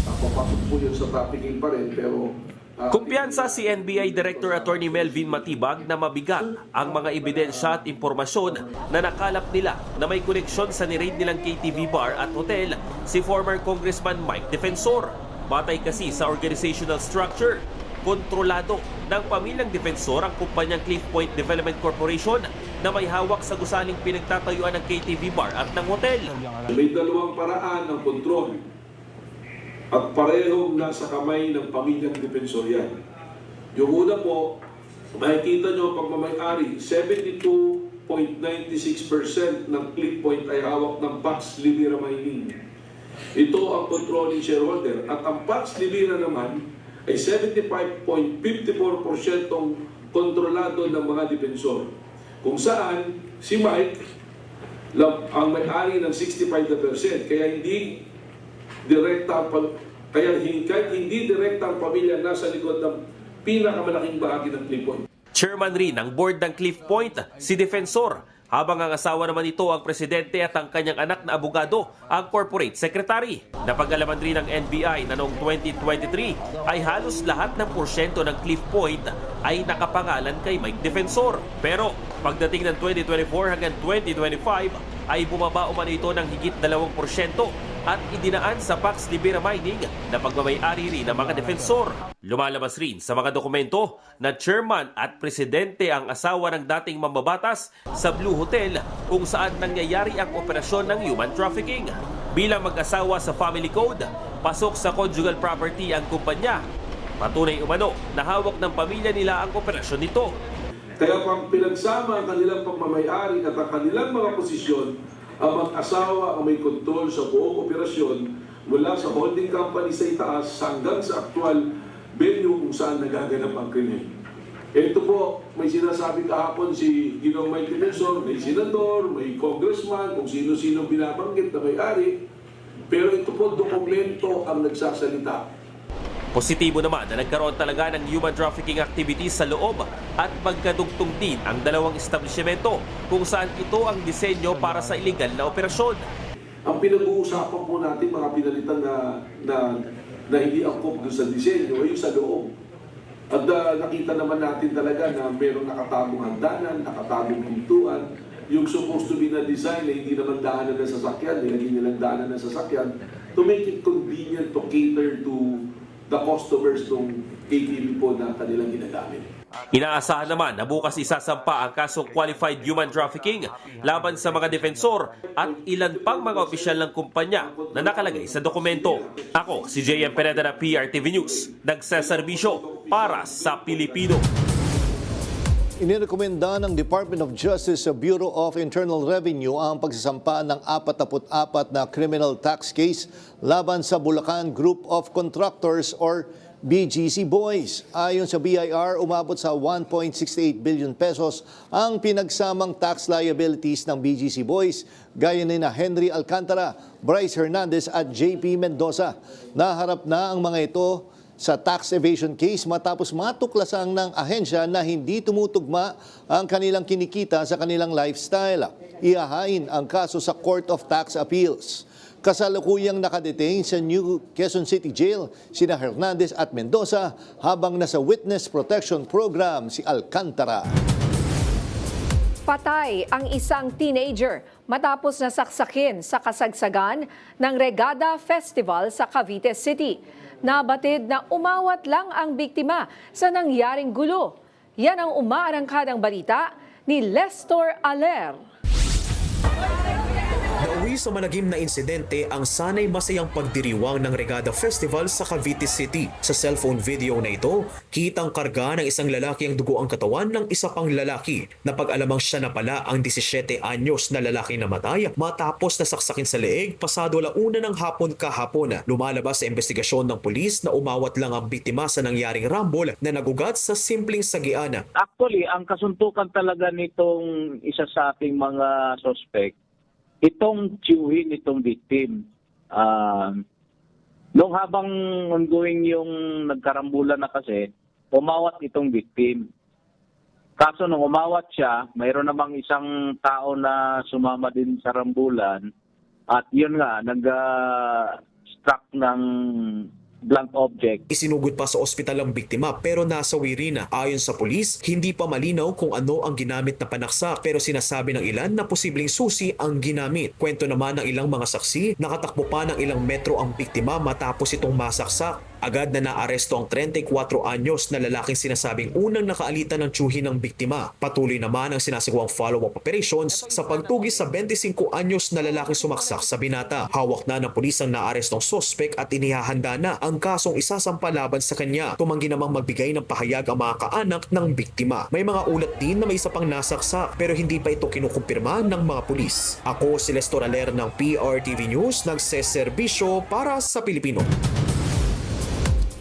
Papasok po yun sa trafficking pa rin, pero kumpiyansa si NBI Director Attorney Melvin Matibag na mabigat ang mga ebidensya at impormasyon na nakalap nila na may koneksyon sa ni-raid nilang KTV bar at hotel si former Congressman Mike Defensor. Batay kasi sa organizational structure, kontrolado ng pamilyang Defensor ang kumpanyang Cliff Point Development Corporation na may hawak sa gusaling pinagtatayuan ng KTV bar at ng hotel. May 2 paraan ng kontrol at parehong nasa kamay ng pamilyang Defensor yan. Yung una po, makikita nyo pagmamayari, 72.96% ng Click Point ay hawak ng Pax Libera Mining. Ito ang controlling shareholder. At ang Pax Libera naman ay 75.54% kontrolado ng mga Defensor. Kung saan si Mike ang may-ari ng 65%. Kaya hindi kahit hindi direkta ang pamilya nasa likod ng pinakamalaking bahagi ng Cliff Point. Chairman rin ng board ng Cliff Point, si Defensor, habang ang asawa naman ito ang presidente at ang kanyang anak na abogado, ang corporate secretary. Napag-alaman rin ng NBI na noong 2023 ay halos lahat ng porsyento ng Cliff Point ay nakapangalan kay Mike Defensor. Pero pagdating ng 2024 hanggang 2025 ay bumaba umano ito ng higit 2% at idinaan sa Pax Libera Mining na pagmamay-ari rin ng mga Defensor. Lumalabas rin sa mga dokumento na chairman at presidente ang asawa ng dating mambabatas sa Blue Hotel kung saan nangyayari ang operasyon ng human trafficking. Bilang mag-asawa sa Family Code, pasok sa conjugal property ang kumpanya. Patunay umano na hawak ng pamilya nila ang operasyon nito. Kaya pang pinagsama ang kanilang pagmamayari at ang kanilang mga posisyon, ang mag-asawa ang may kontrol sa buong operasyon, mula sa holding company sa itaas hanggang sa actual venue kung saan nagaganap ang krimen. Ito po, may sinasabi kahapon si Ginoong Mike Defensor, may senador, may congressman, kung sino-sino binabanggit na may-ari. Pero ito po, dokumento ang nagsasalita. Positibo naman na nagkaroon talaga ng human trafficking activities sa loob at magkadugtong din ang dalawang establishmento kung saan ito ang disenyo para sa iligal na operasyon. Ang pinag-uusapan po natin, mga pinalitan na hindi angkop doon sa disenyo, ay yung sa loob. At nakita naman natin talaga na mayroong nakatagong hagdanan, nakatagong pintuan, yung supposed to be na design na hindi naman daanan ng sasakyan, nilagay nilang daanan ng sasakyan, to make it convenient to cater to the customers ng KTV po na kanilang ginagamit. Inaasahan naman na bukas isasampa ang kasong qualified human trafficking laban sa mga defensor at ilan pang mga opisyal ng kumpanya na nakalagay sa dokumento. Ako, si JM Pineda na PRTV News, nagseserbisyo para sa Pilipino. Inirekomenda ng Department of Justice sa Bureau of Internal Revenue ang pagsasampa ng 44 na criminal tax case laban sa Bulacan Group of Contractors or BGC Boys. Ayon sa BIR, umabot sa 1.68 billion pesos ang pinagsamang tax liabilities ng BGC Boys, gaya ni na Henry Alcantara, Bryce Hernandez at JP Mendoza. Naharap na ang mga ito sa tax evasion case matapos matuklasang ng ahensya na hindi tumutugma ang kanilang kinikita sa kanilang lifestyle. Ihahain ang kaso sa Court of Tax Appeals. Kasalukuyang nakadetain sa New Quezon City Jail sina Hernandez at Mendoza habang nasa Witness Protection Program si Alcantara. Patay ang isang teenager matapos nasaksakin sa kasagsagan ng Regada Festival sa Cavite City. Nabatid na umawat lang ang biktima sa nangyaring gulo. Yan ang umaarangkadang balita ni Lestor Aler. Nauwi sa malagim na insidente ang sanay masayang pagdiriwang ng Regada Festival sa Cavite City. Sa cellphone video na ito, kitang karga ng isang lalaki ang dugo ang katawan ng isa pang lalaki. Napag-alamang siya na pala ang 17 anyos na lalaki na namatay matapos nasaksakin sa leeg pasado 1:00 ng hapon kahapon. Lumalabas sa investigasyon ng pulis na umawat lang ang biktima sa nangyaring rambol na nagugat sa simpleng sagian. Actually, ang kasuntukan talaga nitong isa sa ating mga suspect, itong tiyuhin itong victim. Nung habang ongoing yung nagkarambulan na kasi, umawat itong victim. Kaso nung umawat siya, mayroon namang isang tao na sumama din sa rambulan at yun nga, nag-struck ng blunt object. Isinugod pa sa ospital ang biktima pero nasawi rin. Ayon sa pulis, hindi pa malinaw kung ano ang ginamit na panaksak pero sinasabi ng ilan na posibleng susi ang ginamit. Kwento naman ng ilang mga saksi, nakatakbo pa ng ilang metro ang biktima matapos itong masaksak. Agad na naaresto ang 34 anyos na lalaking sinasabing unang nakaalitan ng tiyuhin ng biktima. Patuloy naman ang sinasagawang follow-up operations sa pagtugis sa 25 anyos na lalaking sumaksak sa binata. Hawak na ng pulis ang naarestong sospek at inihahanda na ang kasong isasampa laban sa kanya. Tumanggi namang magbigay ng pahayag ang mga kaanak ng biktima. May mga ulat din na may isa pang nasaksak pero hindi pa ito kinukumpirma ng mga pulis. Ako si Lestor Aler ng PRTV News, nagseserbisyo para sa Pilipino.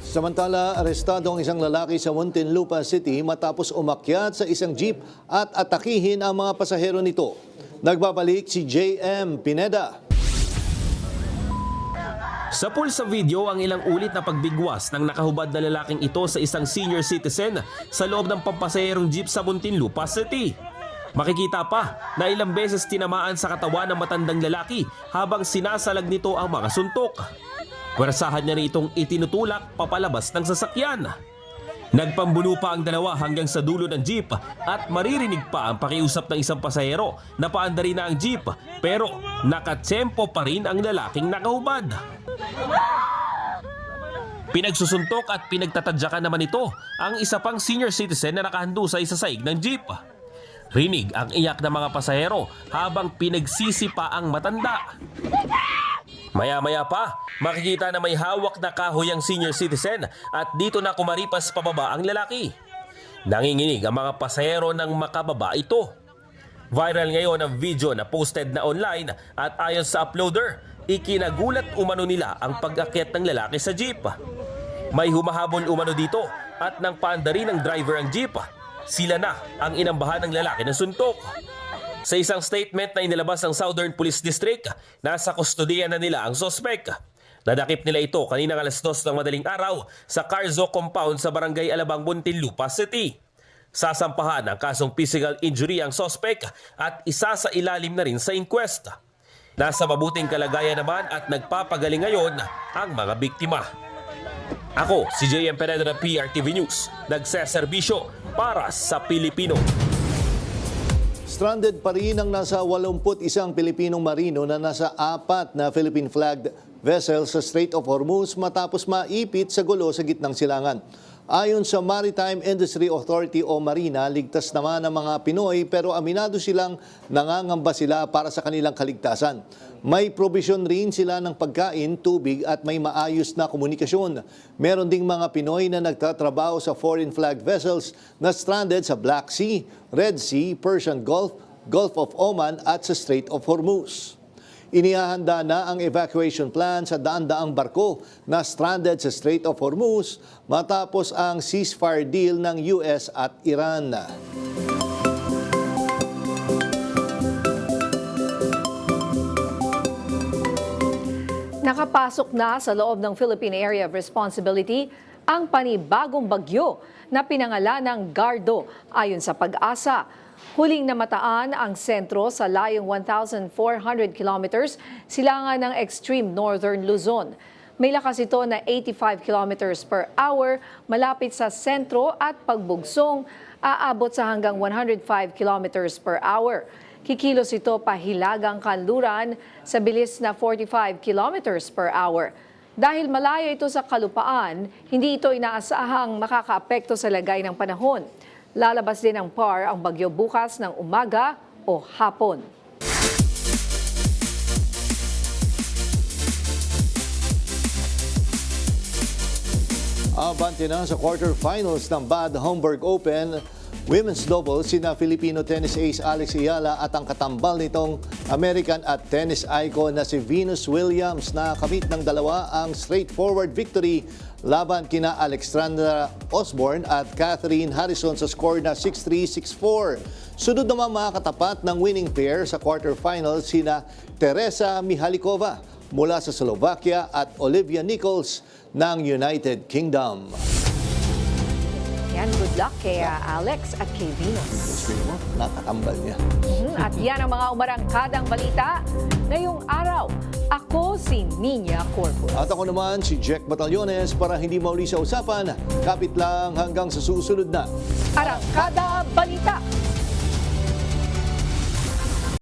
Samantala, arestado ang isang lalaki sa Muntinlupa City matapos umakyat sa isang jeep at atakihin ang mga pasahero nito. Nagbabalik si JM Pineda. Sa pool sa video ang ilang ulit na pagbigwas ng nakahubad na lalaking ito sa isang senior citizen sa loob ng pampasaherong jeep sa Muntinlupa City. Makikita pa na ilang beses tinamaan sa katawan ng matandang lalaki habang sinasalag nito ang mga suntok. Pwersahan niya na itong itinutulak papalabas ng sasakyan. Nagpambuno pa ang dalawa hanggang sa dulo ng jeep at maririnig pa ang pakiusap ng isang pasahero na paanda rin na ang jeep pero nakatsempo pa rin ang lalaking nakahubad. Pinagsusuntok at pinagtatadyakan naman ito ang isa pang senior citizen na nakahandusay sa saig ng jeep. Rinig ang iyak ng mga pasahero habang pinagsisi pa ang matanda. Maya-maya pa, makikita na may hawak na kahoy ang senior citizen at dito na kumaripas pababa ang lalaki. Nanginginig ang mga pasahero nang makababa ito. Viral ngayon ang video na posted na online at ayon sa uploader, ikinagulat umano nila ang pag-akyat ng lalaki sa jeep. May humahabol umano dito at nang paanda rin ng driver ang jeep, sila na ang inambahan ng lalaki ng suntok. Sa isang statement na inilabas ng Southern Police District, nasa kustodiya na nila ang sospek. Nadakip nila ito kaninang 2:00 ng madaling araw sa Carzo Compound sa Barangay Alabang, Muntinlupa City. Sasampahan ng kasong physical injury ang sospek at isa sa ilalim na rin sa inquest. Nasa mabuting kalagayan naman at nagpapagaling ngayon ang mga biktima. Ako, si JM Pereda ng PRTV News, nagseserbisyo para sa Pilipino. Stranded pa rin ang nasa 81 Pilipinong marino na nasa 4 na Philippine-flagged vessels sa Strait of Hormuz matapos maipit sa gulo sa gitnang silangan. Ayon sa Maritime Industry Authority o Marina, ligtas naman ang mga Pinoy pero aminado silang nangangamba sila para sa kanilang kaligtasan. May provision rin sila ng pagkain, tubig at may maayos na komunikasyon. Meron ding mga Pinoy na nagtatrabaho sa foreign flag vessels na stranded sa Black Sea, Red Sea, Persian Gulf, Gulf of Oman at sa Strait of Hormuz. Inihahanda na ang evacuation plan sa daan-daang barko na stranded sa Strait of Hormuz matapos ang ceasefire deal ng US at Iran. Nakapasok na sa loob ng Philippine Area of Responsibility ang panibagong bagyo na pinangalan ng Gardo ayon sa Pag-asa. Huling namataan ang sentro sa layong 1,400 kilometers silangan ng extreme northern Luzon. May lakas ito na 85 kilometers per hour malapit sa sentro at pagbugsong aabot sa hanggang 105 kilometers per hour. Kikilos ito pahilagang kanluran sa bilis na 45 kilometers per hour. Dahil malayo ito sa kalupaan, hindi ito inaasahang makakaapekto sa lagay ng panahon. Lalabas din ang PAR ang bagyo bukas ng umaga o hapon. Abante na sa quarterfinals ng Bad Homburg Open Women's Doubles sina Filipino tennis ace Alex Ayala at ang katambal nitong American at tennis icon na si Venus Williams na kamit ng dalawa ang straightforward victory laban kina Alexandra Osborne at Catherine Harrison sa score na 6-3, 6-4. Sunod naman mga katapat ng winning pair sa quarterfinals sina Teresa Mihalikova mula sa Slovakia at Olivia Nichols ng United Kingdom. Yan, good luck kay Alex at kay Venus. Nakatambal niya. At yan ang mga umarangkadang balita ngayong araw. Ako si Nina Corpus. At ako naman si Jack Batallones para hindi mauli sa usapan. Kapit lang hanggang sa susunod na Arangkada Balita.